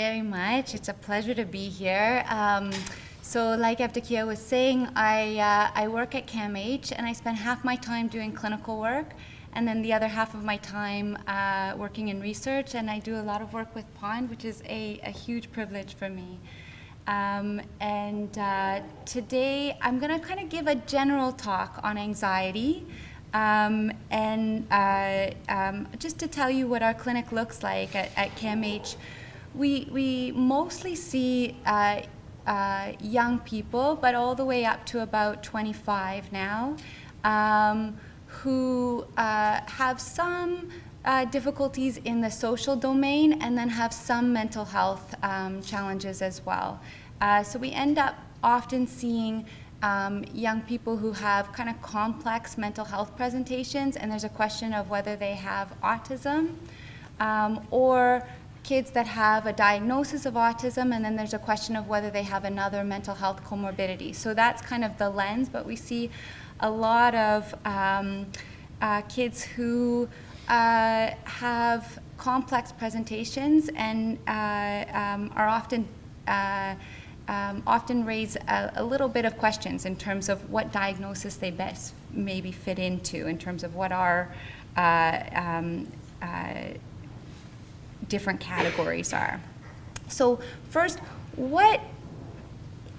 very much. It's a pleasure to be here. So like Evdokia was saying, I work at Ameis, and I spend half my time doing clinical work, and then the other half of my time working in research, and I do a lot of work with Pond, which is a huge privilege for me. Today I'm going to kind of give a general talk on anxiety, just to tell you what our clinic looks like at KMH. We mostly see young people, but all the way up to about 25 now, who have some difficulties in the social domain and then have some mental health challenges as well. So we end up often seeing young people who have kind of complex mental health presentations, and there's a question of whether they have autism, or kids that have a diagnosis of autism, and then there's a question of whether they have another mental health comorbidity. So that's kind of the lens, but we see a lot of kids who have complex presentations and are often raise a little bit of questions in terms of what diagnosis they best maybe fit into, in terms of what our different categories are. So first, what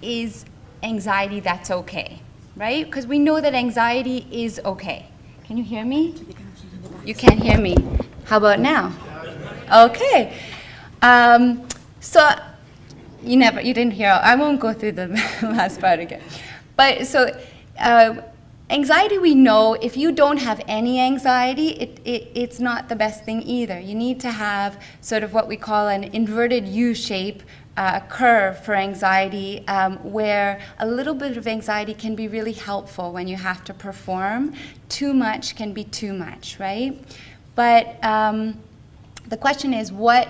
is anxiety that's okay, right? Because we know that anxiety is okay. Can you hear me? You can't hear me. How about now? Okay. So you didn't hear. I won't go through the last part again. But so anxiety, we know if you don't have any anxiety, it's not the best thing either. You need to have sort of what we call an inverted U-shape curve for anxiety, where a little bit of anxiety can be really helpful when you have to perform. Too much can be too much, right? But the question is, what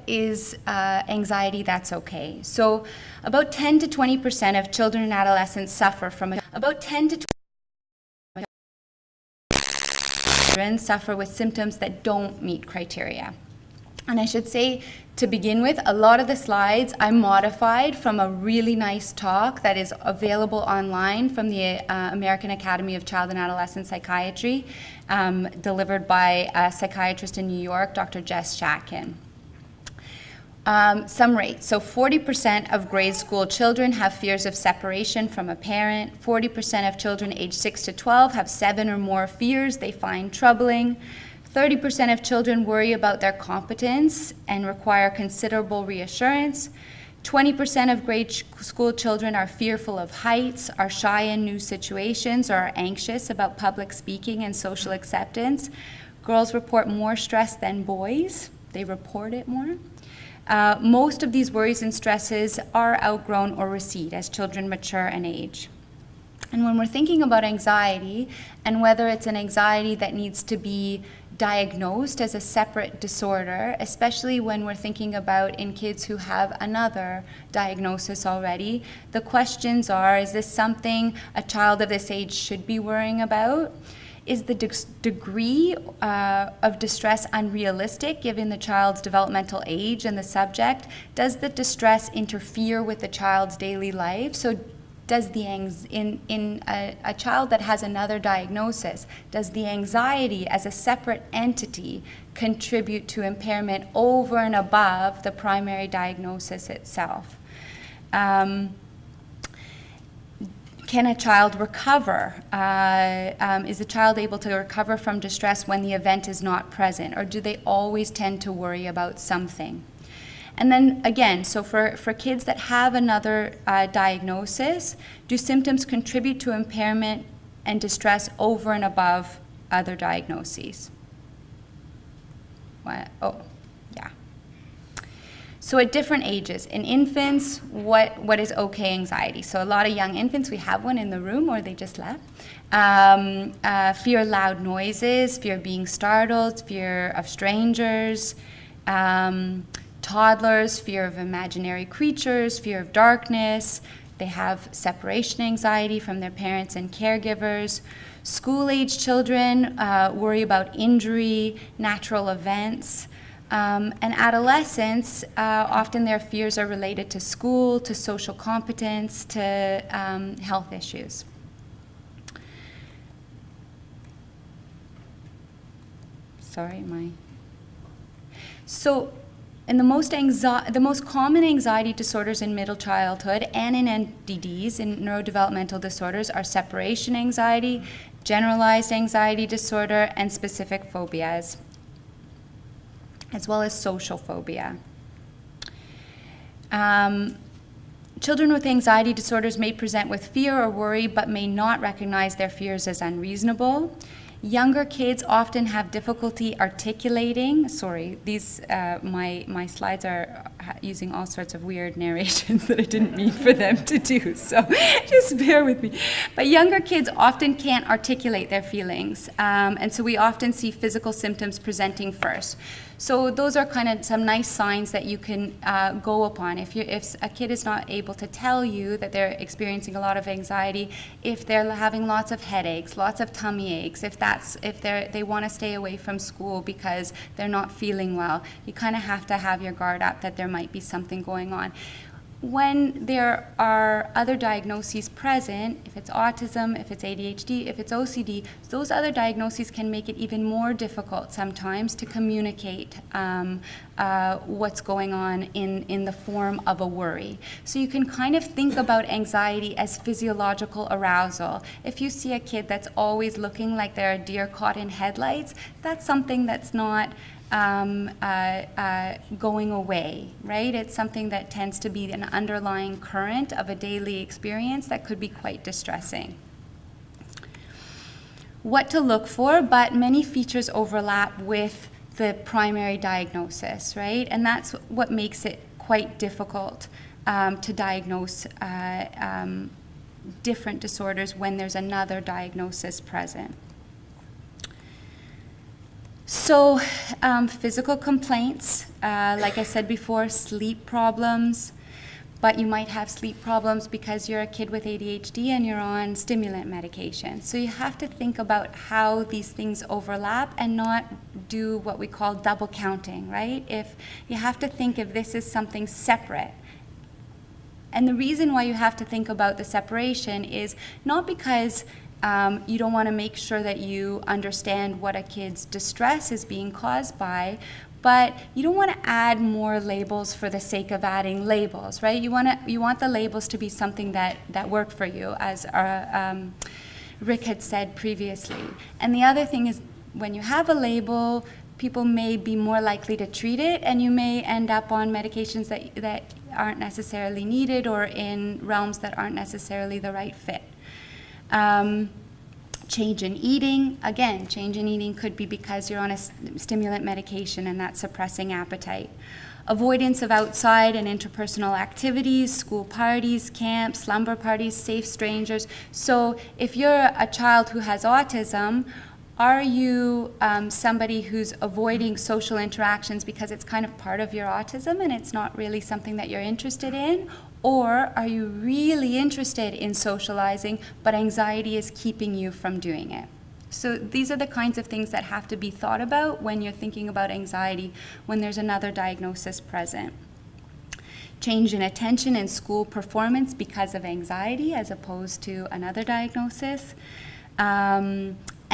is anxiety that's okay? So about 10 to 20% of children and adolescents suffer from about 10 to 20% suffer with symptoms that don't meet criteria. And I should say, to begin with, a lot of the slides I modified from a really nice talk that is available online from the American Academy of Child and Adolescent Psychiatry, delivered by a psychiatrist in New York, Dr. Jess Shatkin. Some rates. So 40% of grade school children have fears of separation from a parent. 40% of children aged 6 to 12 have 7 or more fears they find troubling. 30% of children worry about their competence and require considerable reassurance. 20% of grade school children are fearful of heights, are shy in new situations, or are anxious about public speaking and social acceptance. Girls report more stress than boys. They report it more. Most of these worries and stresses are outgrown or recede as children mature and age. And when we're thinking about anxiety, and whether it's an anxiety that needs to be diagnosed as a separate disorder, especially when we're thinking about in kids who have another diagnosis already, the questions are, is this something a child of this age should be worrying about? Is the degree of distress unrealistic given the child's developmental age and the subject? Does the distress interfere with the child's daily life? So does in a child that has another diagnosis, does the anxiety as a separate entity contribute to impairment over and above the primary diagnosis itself? Can a child recover? Is the child able to recover from distress when the event is not present, or do they always tend to worry about something? And then again, so for kids that have another diagnosis, do symptoms contribute to impairment and distress over and above other diagnoses? What? Oh, yeah. So at different ages, in infants, what is okay anxiety? So a lot of young infants, we have one in the room, or they just left. Fear of loud noises, fear of being startled, fear of strangers. Toddlers, fear of imaginary creatures, fear of darkness. They have separation anxiety from their parents and caregivers. School-age children worry about injury, natural events. And adolescents, often their fears are related to school, to social competence, to health issues. So, and the most common anxiety disorders in middle childhood and in NDDs, in neurodevelopmental disorders, are separation anxiety, generalized anxiety disorder, and specific phobias, as well as social phobia. Children with anxiety disorders may present with fear or worry, but may not recognize their fears as unreasonable. Younger kids often have difficulty articulating. Sorry, these my slides are using all sorts of weird narrations that I didn't mean for them to do, so just bear with me. But younger kids often can't articulate their feelings, and so we often see physical symptoms presenting first. So those are kind of some nice signs that you can go upon. If a kid is not able to tell you that they're experiencing a lot of anxiety, if they're having lots of headaches, lots of tummy aches, if they want to stay away from school because they're not feeling well, you kind of have to have your guard up that there might be something going on. When there are other diagnoses present, if it's autism, if it's ADHD, if it's OCD, those other diagnoses can make it even more difficult sometimes to communicate what's going on in the form of a worry. So you can kind of think about anxiety as physiological arousal. If you see a kid that's always looking like they're a deer caught in headlights, that's something that's not going away, right? It's something that tends to be an underlying current of a daily experience that could be quite distressing. What to look for, but many features overlap with the primary diagnosis, right? And that's what makes it quite difficult to diagnose different disorders when there's another diagnosis present. So physical complaints, like I said before, sleep problems, but you might have sleep problems because you're a kid with ADHD and you're on stimulant medication. So you have to think about how these things overlap and not do what we call double counting, right? If you have to think if this is something separate. And the reason why you have to think about the separation is not because you don't want to make sure that you understand what a kid's distress is being caused by, but you don't want to add more labels for the sake of adding labels, right? You want the labels to be something that work for you, as Rick had said previously. And the other thing is, when you have a label, people may be more likely to treat it, and you may end up on medications that aren't necessarily needed or in realms that aren't necessarily the right fit. Change in eating. Again, change in eating could be because you're on a stimulant medication and that's suppressing appetite. Avoidance of outside and interpersonal activities, school parties, camps, slumber parties, safe strangers. So if you're a child who has autism, are you somebody who's avoiding social interactions because it's kind of part of your autism and it's not really something that you're interested in? Or are you really interested in socializing, but anxiety is keeping you from doing it? So these are the kinds of things that have to be thought about when you're thinking about anxiety when there's another diagnosis present. Change in attention and school performance because of anxiety as opposed to another diagnosis.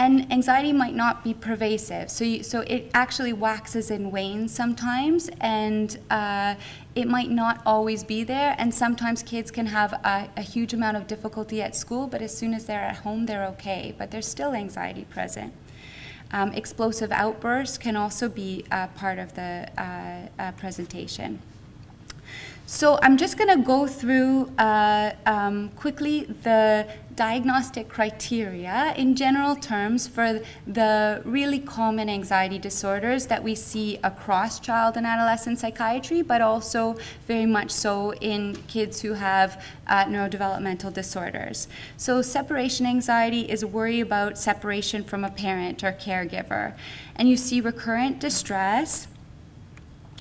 And anxiety might not be pervasive, so it actually waxes and wanes sometimes, and it might not always be there, and sometimes kids can have a huge amount of difficulty at school, but as soon as they're at home, they're okay, but there's still anxiety present. Explosive outbursts can also be part of the presentation. So I'm just going to go through quickly the diagnostic criteria in general terms for the really common anxiety disorders that we see across child and adolescent psychiatry, but also very much so in kids who have neurodevelopmental disorders. So separation anxiety is worry about separation from a parent or caregiver. And you see recurrent distress.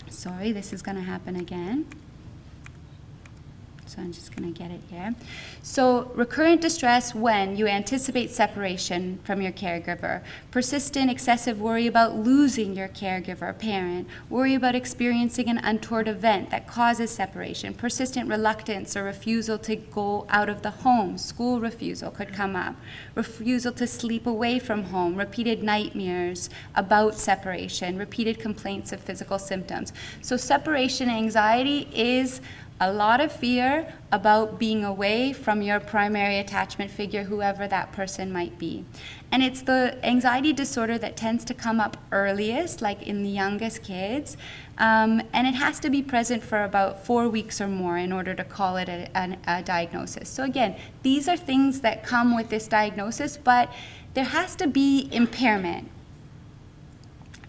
Sorry, this is going to happen again. So I'm just going to get it here. So recurrent distress when you anticipate separation from your caregiver, persistent excessive worry about losing your caregiver, parent, worry about experiencing an untoward event that causes separation, persistent reluctance or refusal to go out of the home, school refusal could come up, refusal to sleep away from home, repeated nightmares about separation, repeated complaints of physical symptoms. So separation anxiety is a lot of fear about being away from your primary attachment figure, whoever that person might be. And it's the anxiety disorder that tends to come up earliest, like in the youngest kids. And it has to be present for about 4 weeks or more in order to call it a diagnosis. So again, these are things that come with this diagnosis, but there has to be impairment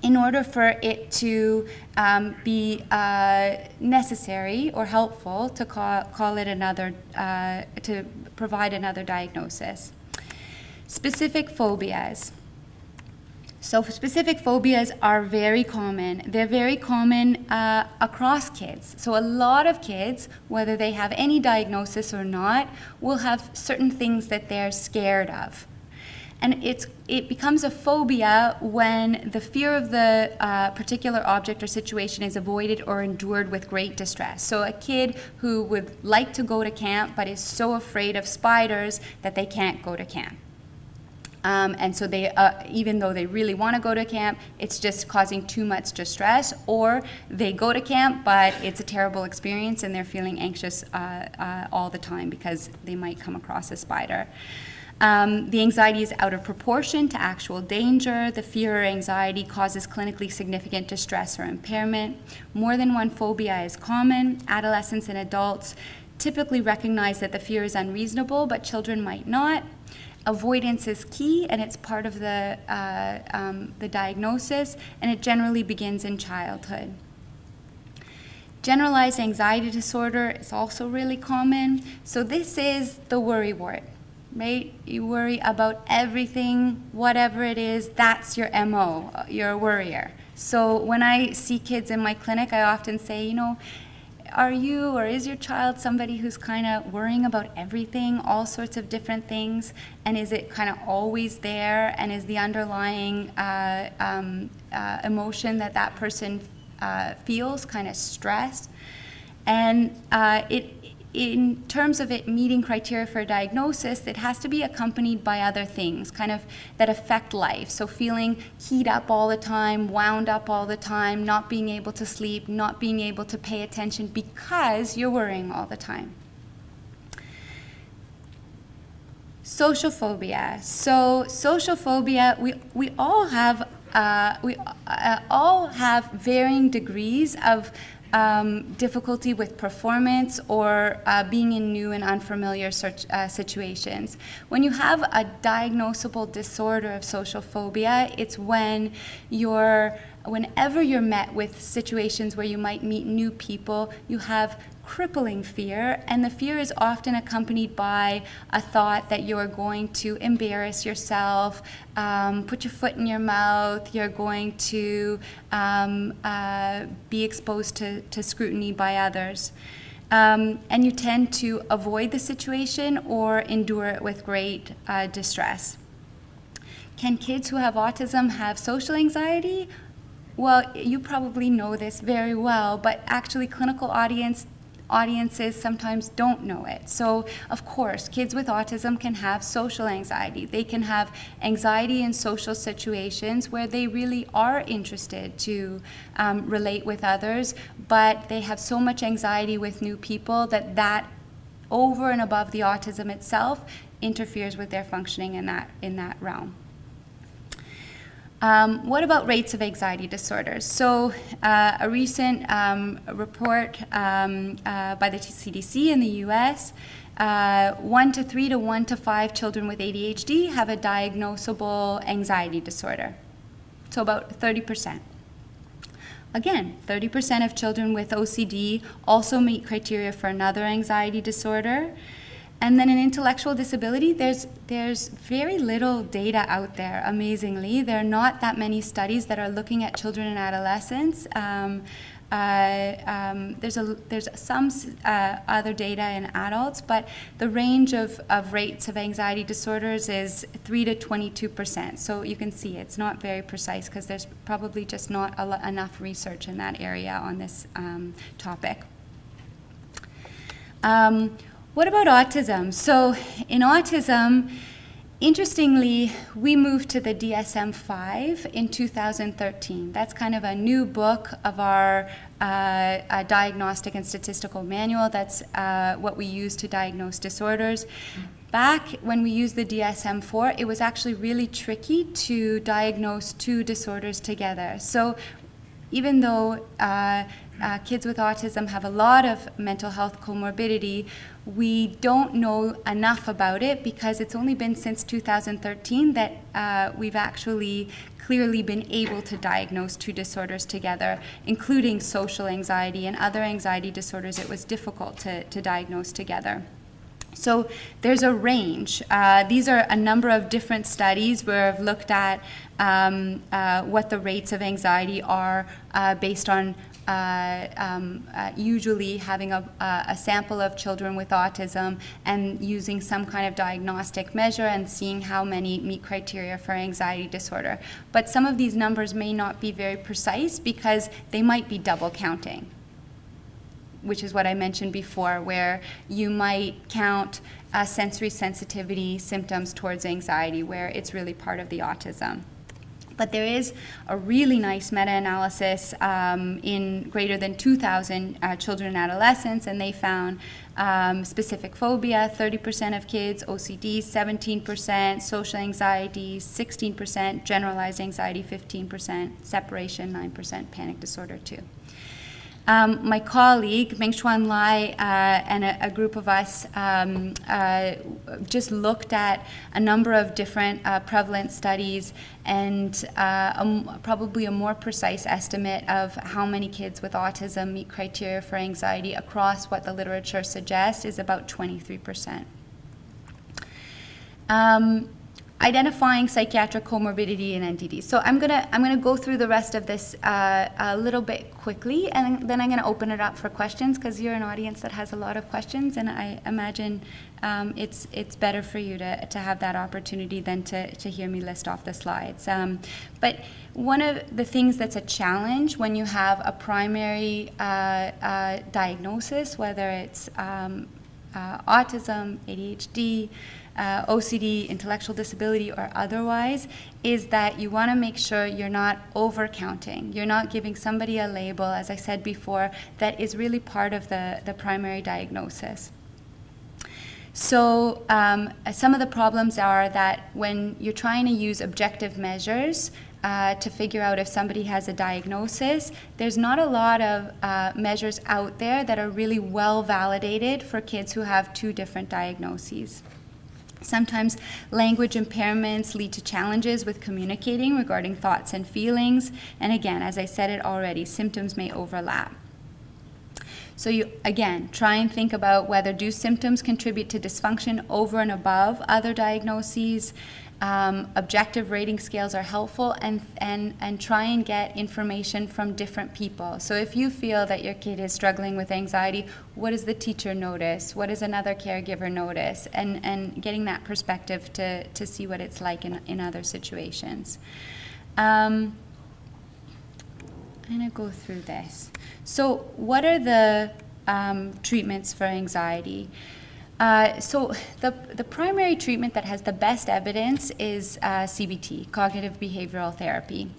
in order for it to be necessary or helpful to call it another, to provide another diagnosis. Specific phobias. So specific phobias are very common. They're very common across kids. So a lot of kids, whether they have any diagnosis or not, will have certain things that they're scared of. And it becomes a phobia when the fear of the particular object or situation is avoided or endured with great distress. So a kid who would like to go to camp but is so afraid of spiders that they can't go to camp. And so they, even though they really want to go to camp, it's just causing too much distress, or they go to camp but it's a terrible experience and they're feeling anxious all the time because they might come across a spider. The anxiety is out of proportion to actual danger. The fear or anxiety causes clinically significant distress or impairment. More than one phobia is common. Adolescents and adults typically recognize that the fear is unreasonable, but children might not. Avoidance is key, and it's part of the diagnosis, and it generally begins in childhood. Generalized anxiety disorder is also really common. So this is the worry wart. Right? You worry about everything, whatever it is, that's your MO, you're a worrier. So when I see kids in my clinic, I often say, are you or is your child somebody who's kind of worrying about everything, all sorts of different things, and is it kind of always there, and is the underlying emotion that person feels kind of stress? And in terms of it meeting criteria for a diagnosis, it has to be accompanied by other things, kind of that affect life. So feeling keyed up all the time, wound up all the time, not being able to sleep, not being able to pay attention because you're worrying all the time. Social phobia. So social phobia, we all have varying degrees of difficulty with performance or being in new and unfamiliar situations. When you have a diagnosable disorder of social phobia, it's whenever you're met with situations where you might meet new people, you have crippling fear, and the fear is often accompanied by a thought that you're going to embarrass yourself, put your foot in your mouth, you're going to be exposed to scrutiny by others. And you tend to avoid the situation or endure it with great distress. Can kids who have autism have social anxiety? Well, you probably know this very well, but actually clinical audiences sometimes don't know it. So, of course, kids with autism can have social anxiety. They can have anxiety in social situations where they really are interested to relate with others, but they have so much anxiety with new people that over and above the autism itself interferes with their functioning in that realm. What about rates of anxiety disorders? So a recent report by the CDC in the US, 1 to 3 to 1 to 5 children with ADHD have a diagnosable anxiety disorder. So about 30%. Again, 30% of children with OCD also meet criteria for another anxiety disorder. And then in intellectual disability, there's very little data out there, amazingly. There are not that many studies that are looking at children and adolescents there's some other data in adults, but the range of rates of anxiety disorders is 3 to 22%. So you can see it's not very precise because there's probably just not enough research in that area on this topic. What about autism? So in autism, interestingly, we moved to the DSM-5 in 2013. That's kind of a new book of our diagnostic and statistical manual. That's what we use to diagnose disorders. Back when we used the DSM-4, it was actually really tricky to diagnose two disorders together. So even though kids with autism have a lot of mental health comorbidity, we don't know enough about it because it's only been since 2013 that we've actually clearly been able to diagnose two disorders together, including social anxiety and other anxiety disorders. It was difficult to diagnose together. So there's a range. These are a number of different studies where I've looked at what the rates of anxiety are based on usually having a sample of children with autism and using some kind of diagnostic measure and seeing how many meet criteria for anxiety disorder. But some of these numbers may not be very precise because they might be double counting, which is what I mentioned before, where you might count sensory sensitivity symptoms towards anxiety, where it's really part of the autism. But there is a really nice meta-analysis in greater than 2,000 children and adolescents, and they found specific phobia, 30% of kids, OCD, 17%, social anxiety, 16%, generalized anxiety, 15%, separation, 9%, panic disorder, 2%. My colleague, Meng-Xuan Lai, and a group of us just looked at a number of different prevalent studies and probably a more precise estimate of how many kids with autism meet criteria for anxiety across what the literature suggests is about 23%. Identifying psychiatric comorbidity in NDD. So I'm gonna go through the rest of this a little bit quickly, and then I'm gonna open it up for questions because you're an audience that has a lot of questions, and I imagine it's better for you to have that opportunity than to hear me list off the slides. But one of the things that's a challenge when you have a primary diagnosis, whether it's autism, ADHD, OCD, intellectual disability, or otherwise, is that you want to make sure you're not overcounting. You're not giving somebody a label, as I said before, that is really part of the primary diagnosis. So some of the problems are that when you're trying to use objective measures to figure out if somebody has a diagnosis, there's not a lot of measures out there that are really well validated for kids who have two different diagnoses. Sometimes language impairments lead to challenges with communicating regarding thoughts and feelings. And again, as I said it already, symptoms may overlap. So you, again, try and think about whether do symptoms contribute to dysfunction over and above other diagnoses. Objective rating scales are helpful, and try and get information from different people. So if you feel that your kid is struggling with anxiety, what does the teacher notice? What does another caregiver notice? And getting that perspective to see what it's like in other situations. I'm going to go through this. So what are the treatments for anxiety? So the primary treatment that has the best evidence is CBT, cognitive behavioral therapy.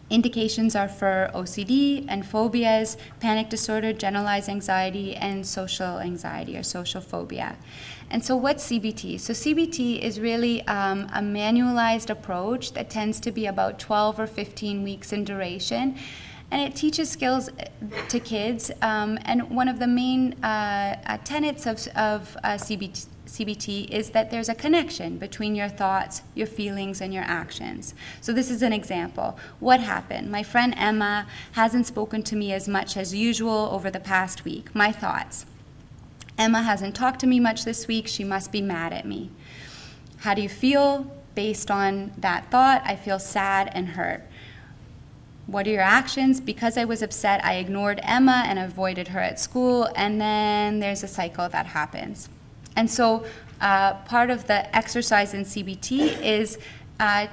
Indications are for OCD and phobias, panic disorder, generalized anxiety, and social anxiety or social phobia. And so what's CBT? So CBT is really a manualized approach that tends to be about 12 or 15 weeks in duration. And it teaches skills to kids. And one of the main tenets of CBT is that there's a connection between your thoughts, your feelings, and your actions. So this is an example. What happened? My friend Emma hasn't spoken to me as much as usual over the past week. My thoughts. Emma hasn't talked to me much this week. She must be mad at me. How do you feel? Based on that thought, I feel sad and hurt. What are your actions? Because I was upset, I ignored Emma and avoided her at school, and then there's a cycle that happens. And so part of the exercise in CBT is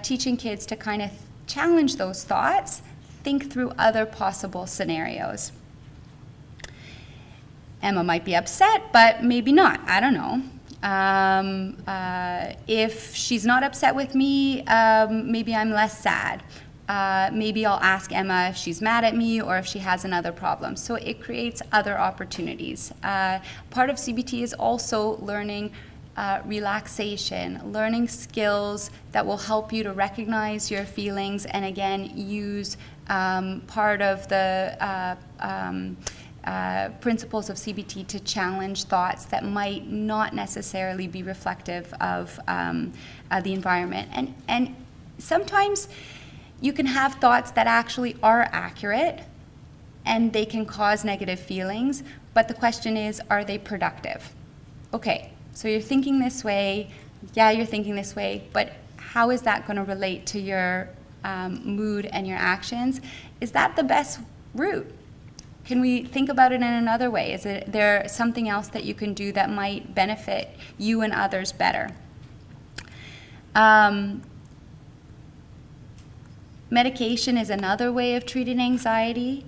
teaching kids to kind of challenge those thoughts, think through other possible scenarios. Emma might be upset, but maybe not. I don't know. If she's not upset with me, maybe I'm less sad. Maybe I'll ask Emma if she's mad at me or if she has another problem. So it creates other opportunities. Part of CBT is also learning relaxation, learning skills that will help you to recognize your feelings and again use part of the principles of CBT to challenge thoughts that might not necessarily be reflective of the environment. And sometimes you can have thoughts that actually are accurate and they can cause negative feelings, but the question is, are they productive? Okay, so you're thinking this way, yeah, you're thinking this way, but how is that going to relate to your mood and your actions? Is that the best route? Can we think about it in another way? Is there something else that you can do that might benefit you and others better? Medication is another way of treating anxiety,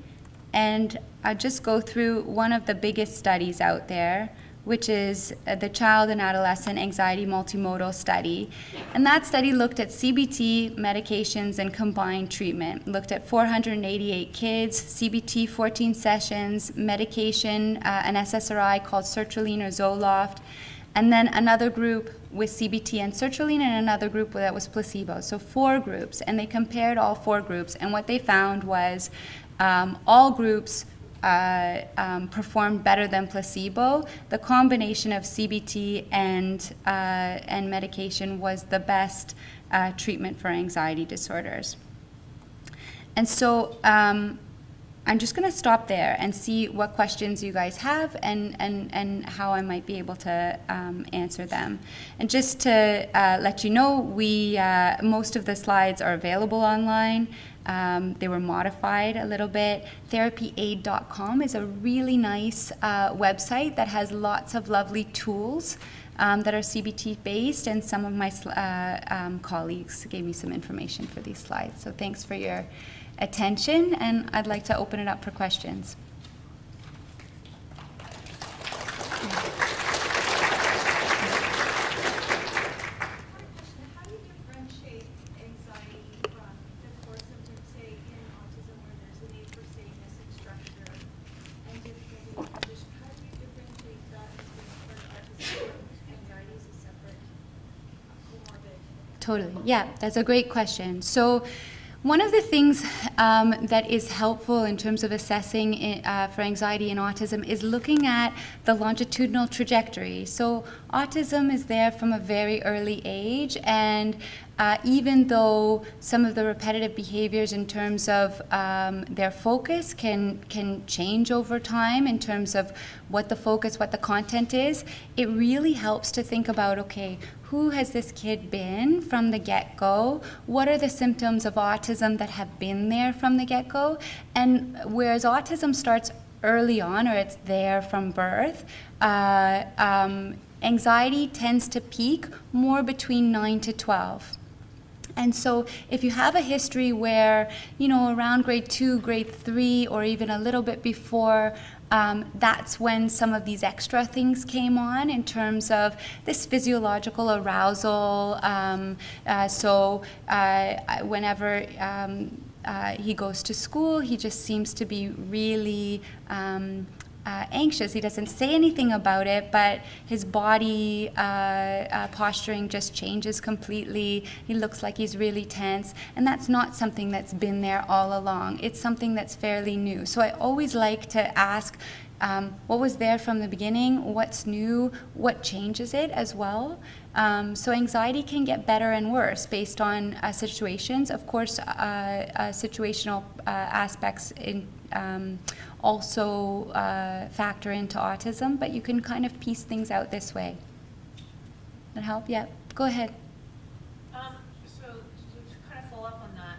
and I'll just go through one of the biggest studies out there, which is the Child and Adolescent Anxiety Multimodal Study. And that study looked at CBT, medications, and combined treatment. Looked at 488 kids, CBT 14 sessions, medication, an SSRI called sertraline or Zoloft, and then another group with CBT and sertraline and another group that was placebo. So 4 groups, and they compared all 4 groups, and what they found was all groups performed better than placebo. The combination of CBT and medication was the best treatment for anxiety disorders. And so I'm just going to stop there and see what questions you guys have and how I might be able to answer them. And just to let you know, most of the slides are available online. They were modified a little bit. Therapyaid.com is a really nice website that has lots of lovely tools that are CBT based, and some of my colleagues gave me some information for these slides. So thanks for your attention, and I'd like to open it up for questions. Totally. Yeah, that's a great question. So one of the things that is helpful in terms of assessing for anxiety and autism is looking at the longitudinal trajectory. So autism is there from a very early age, and even though some of the repetitive behaviors in terms of their focus can change over time in terms of what the focus, what the content is, it really helps to think about, okay, who has this kid been from the get-go? What are the symptoms of autism that have been there from the get-go? And whereas autism starts early on, or it's there from birth, anxiety tends to peak more between 9 to 12. And so if you have a history where, around grade 2, grade 3, or even a little bit before, that's when some of these extra things came on in terms of this physiological arousal. Whenever he goes to school, he just seems to be really anxious. He doesn't say anything about it, but his body posturing just changes completely. He looks like he's really tense, and that's not something that's been there all along. It's something that's fairly new. So I always like to ask, what was there from the beginning? What's new? What changes it as well? So anxiety can get better and worse based on situations. Of course, situational aspects also factor into autism, but you can kind of piece things out this way. That help? Yeah, go ahead. So to kind of follow up on that,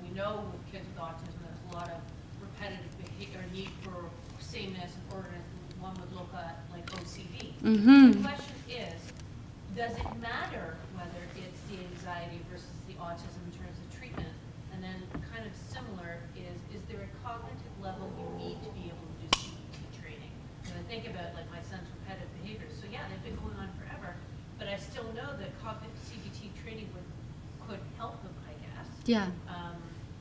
we know with kids with autism there's a lot of repetitive behavior, need for sameness and order. One would look at like OCD. The question is, does it matter whether it's the anxiety versus the autism in terms of treatment? And then kind of similar is there a cognitive level you need to be able to do CBT training? And I think about like my son's repetitive behaviors. So yeah, they've been going on forever, but I still know that cognitive CBT training could help them, I guess. Yeah.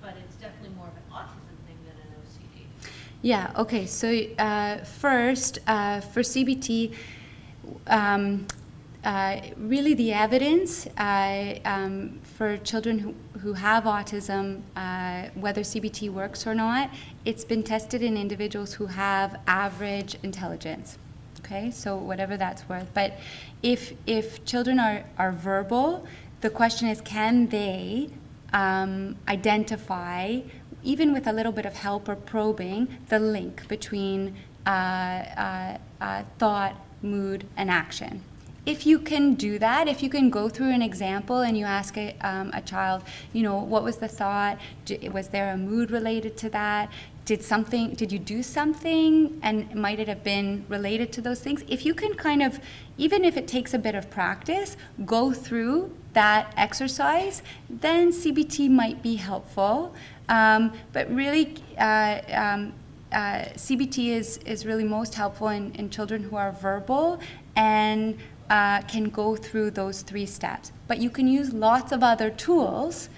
But it's definitely more of an autism thing than an OCD. Yeah, okay, so first, for CBT, really the evidence for children who have autism, whether CBT works or not, it's been tested in individuals who have average intelligence. Okay, so whatever that's worth. But if children are verbal, the question is, can they identify, even with a little bit of help or probing, the link between thought, mood, and action? If you can do that, if you can go through an example and you ask a child, what was the thought? Was there a mood related to that? Did you do something, and might it have been related to those things? If you can kind of, even if it takes a bit of practice, go through that exercise, then CBT might be helpful. But really, CBT is really most helpful in children who are verbal and can go through those 3 steps. But you can use lots of other tools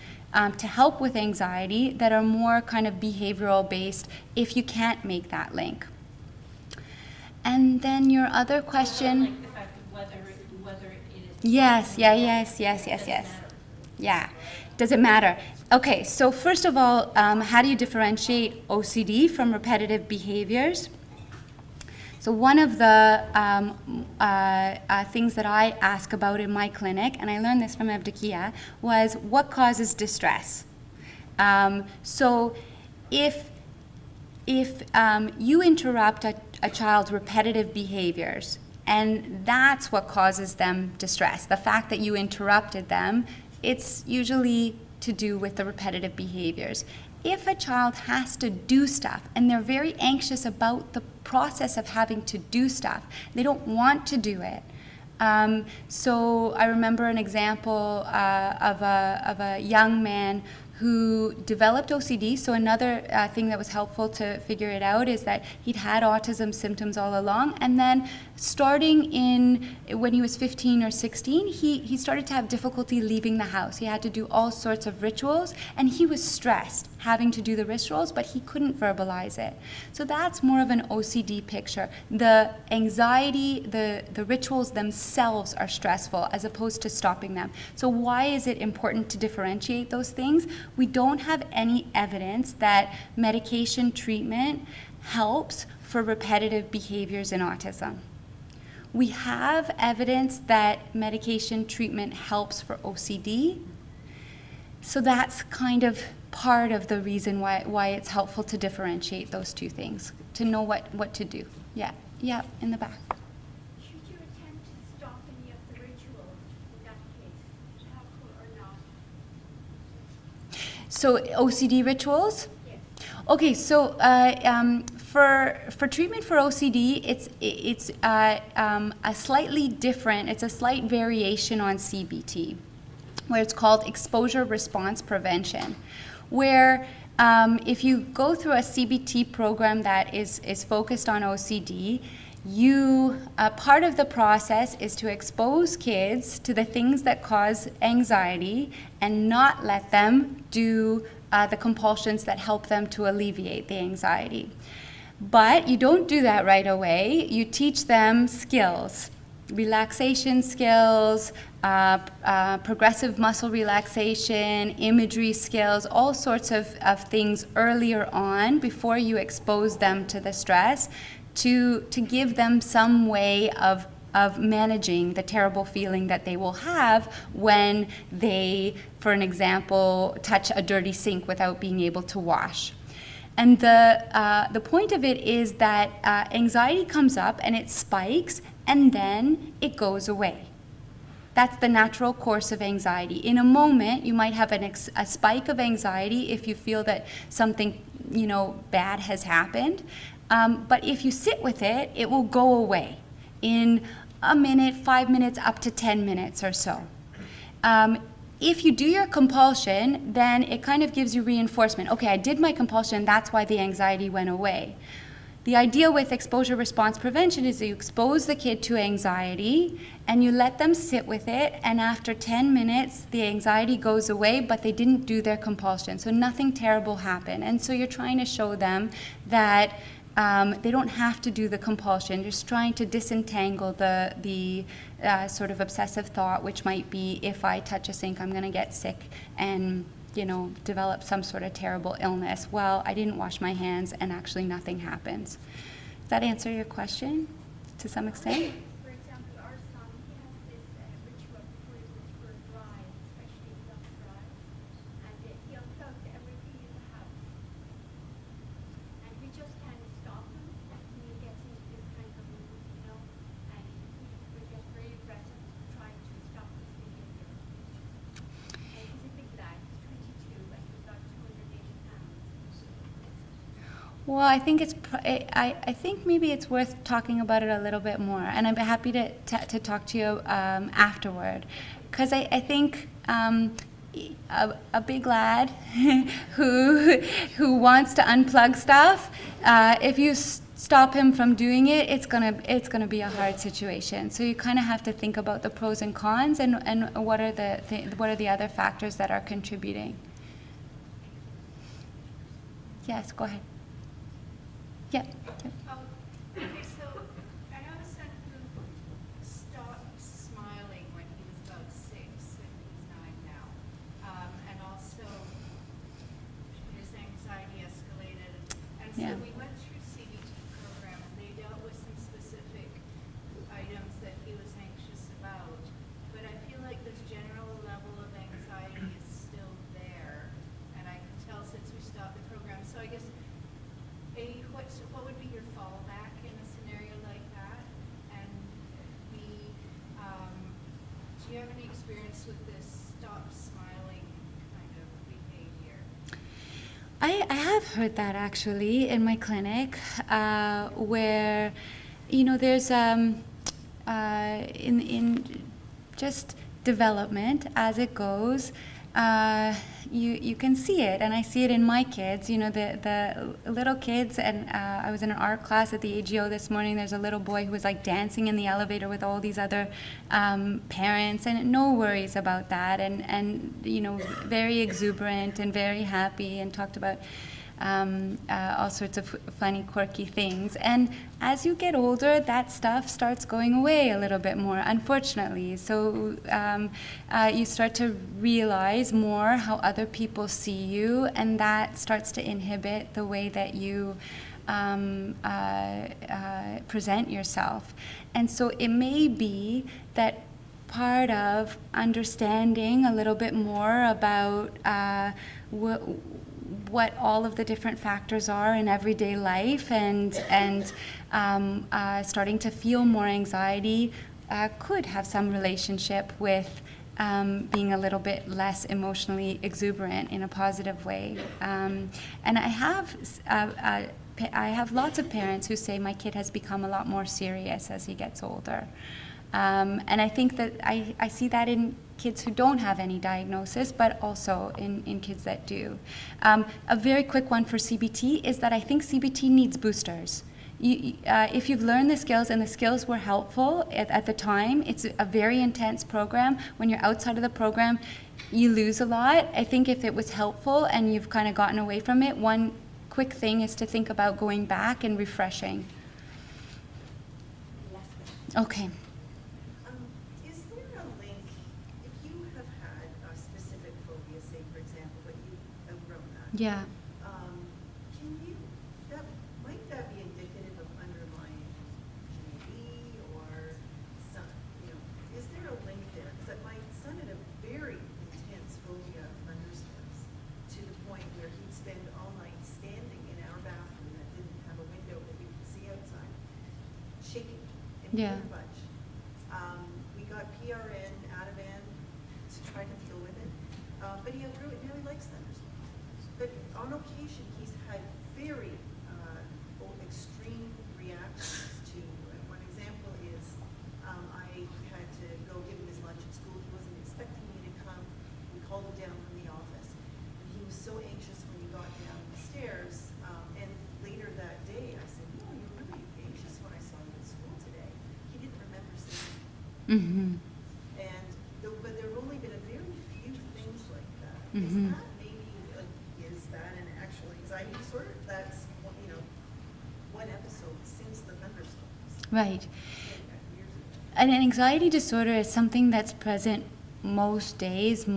to help with anxiety that are more kind of behavioral based if you can't make that link. And then your other question. Like the fact of whether it is. Yes. Yeah. Does it matter? Okay, so first of all, how do you differentiate OCD from repetitive behaviors? So one of the things that I ask about in my clinic, and I learned this from Evdokia, was what causes distress. So if you interrupt a child's repetitive behaviors, and that's what causes them distress, the fact that you interrupted them, it's usually to do with the repetitive behaviors. If a child has to do stuff and they're very anxious about the process of having to do stuff, they don't want to do it. So I remember an example of a young man who developed OCD. So another thing that was helpful to figure it out is that he'd had autism symptoms all along, and then starting when he was 15 or 16, he started to have difficulty leaving the house. He had to do all sorts of rituals, and he was stressed having to do the rituals, but he couldn't verbalize it. So that's more of an OCD picture. The anxiety, the rituals themselves are stressful as opposed to stopping them. So why is it important to differentiate those things? We don't have any evidence that medication treatment helps for repetitive behaviors in autism. We have evidence that medication treatment helps for OCD. So that's kind of part of the reason why it's helpful to differentiate those 2 things, to know what to do. Yeah, in the back. Should you attempt to stop any of the rituals in that case, helpful or not? So OCD rituals? Yes. Okay, so for treatment for OCD, it's a slightly different, it's a slight variation on CBT, where it's called exposure response prevention, where if you go through a CBT program that is focused on OCD, part of the process is to expose kids to the things that cause anxiety and not let them do the compulsions that help them to alleviate the anxiety. But you don't do that right away. You teach them skills, relaxation skills, progressive muscle relaxation, imagery skills, all sorts of things earlier on before you expose them to the stress, to give them some way of managing the terrible feeling that they will have when they, for an example, touch a dirty sink without being able to wash. And the point of it is that anxiety comes up and it spikes and then it goes away. That's the natural course of anxiety. In a moment, you might have a spike of anxiety if you feel that something, bad has happened. But if you sit with it, it will go away in a minute, 5 minutes, up to 10 minutes or so. If you do your compulsion, then it kind of gives you reinforcement. Okay, I did my compulsion, that's why the anxiety went away. The idea with exposure response prevention is that you expose the kid to anxiety and you let them sit with it, and after 10 minutes, the anxiety goes away, but they didn't do their compulsion. So nothing terrible happened. And so you're trying to show them that they don't have to do the compulsion. You're just trying to disentangle the sort of obsessive thought, which might be, if I touch a sink, I'm going to get sick and develop some sort of terrible illness. Well, I didn't wash my hands, and actually nothing happens. Does that answer your question to some extent? For example, our son, he has this ritual before he goes for a drive, especially long drive, and he unplugs everything in the house. And we just kind of stop him when he gets into this kind of mood, and we get very aggressive trying to stop his behavior. And he's a big lad, he's 22, and he's about 280 pounds. Well, I think I think maybe it's worth talking about it a little bit more, and I'm happy to talk to you afterward, because I think a big lad who wants to unplug stuff, if you stop him from doing it, it's gonna be a hard situation. So you kind of have to think about the pros and cons, and what are the other factors that are contributing. Yes, go ahead. Yeah. Okay, so I have a son who stopped smiling when he was about 6, and he's 9 now. And also, his anxiety escalated. And so Yeah. we went through CBT program, and they dealt with some specific items that he was anxious about. But I feel like this general level of anxiety is still there, and I can tell since we stopped the program. So I guess, A, what would be your fallback in a scenario like that? And B, do you have any experience with this stop smiling kind of behavior? I have heard that actually in my clinic, where, there's in just development as it goes. You can see it, and I see it in my kids. The little kids, and I was in an art class at the AGO this morning. There's a little boy who was like dancing in the elevator with all these other parents, and no worries about that, and very exuberant and very happy, and talked about all sorts of funny, quirky things. And as you get older, that stuff starts going away a little bit more, unfortunately. So you start to realize more how other people see you, and that starts to inhibit the way that you present yourself. And so it may be that part of understanding a little bit more about what all of the different factors are in everyday life, and starting to feel more anxiety could have some relationship with being a little bit less emotionally exuberant in a positive way. And I have lots of parents who say my kid has become a lot more serious as he gets older. And I think that I see that in kids who don't have any diagnosis, but also in kids that do. A very quick one for CBT is that I think CBT needs boosters. If you've learned the skills and the skills were helpful at the time, it's a very intense program. When you're outside of the program, you lose a lot. I think if it was helpful and you've kind of gotten away from it, one quick thing is to think about going back and refreshing. Okay. Is there a link, if you have had a specific phobia, say for example, but you outgrown that? Yeah. Might that be indicative of underlying GAD or some, is there a link there? Because my son had a very intense phobia of thunderstorms, to the point where he'd spend all night standing in our bathroom that didn't have a window that we could see outside, shaking. And he Yeah. didn't budge. We got PRN out of but he outgrew it, now he likes thunderstorms. But on occasion, he's had very extreme reactions to, and one example is, I had to go give him his lunch at school. He wasn't expecting me to come. We called him down from the office. And he was so anxious when he got down the stairs. And later that day, I said, "No, you were really anxious when I saw you at school today." He didn't remember saying it. Mm-hmm. And, but there have only been a very few things like that. Mhm. Is that maybe, is that an actual anxiety disorder? That's, you know, one episode since the thunderstorms. Right. Years ago. And an anxiety disorder is something that's present most days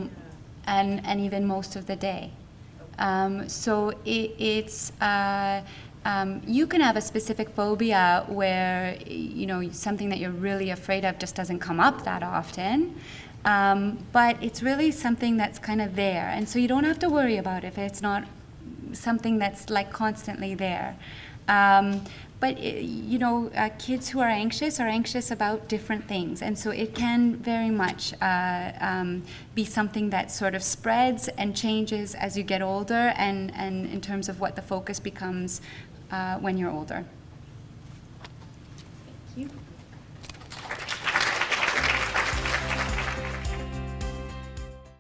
and even most of the day. So it's you can have a specific phobia where you know something that you're really afraid of just doesn't come up that often, but it's really something that's kind of there, and so you don't have to worry about it if it's not something that's like constantly there. But you know, kids who are anxious about different things, and so it can very much be something that sort of spreads and changes as you get older, and in terms of what the focus becomes when you're older. Thank you.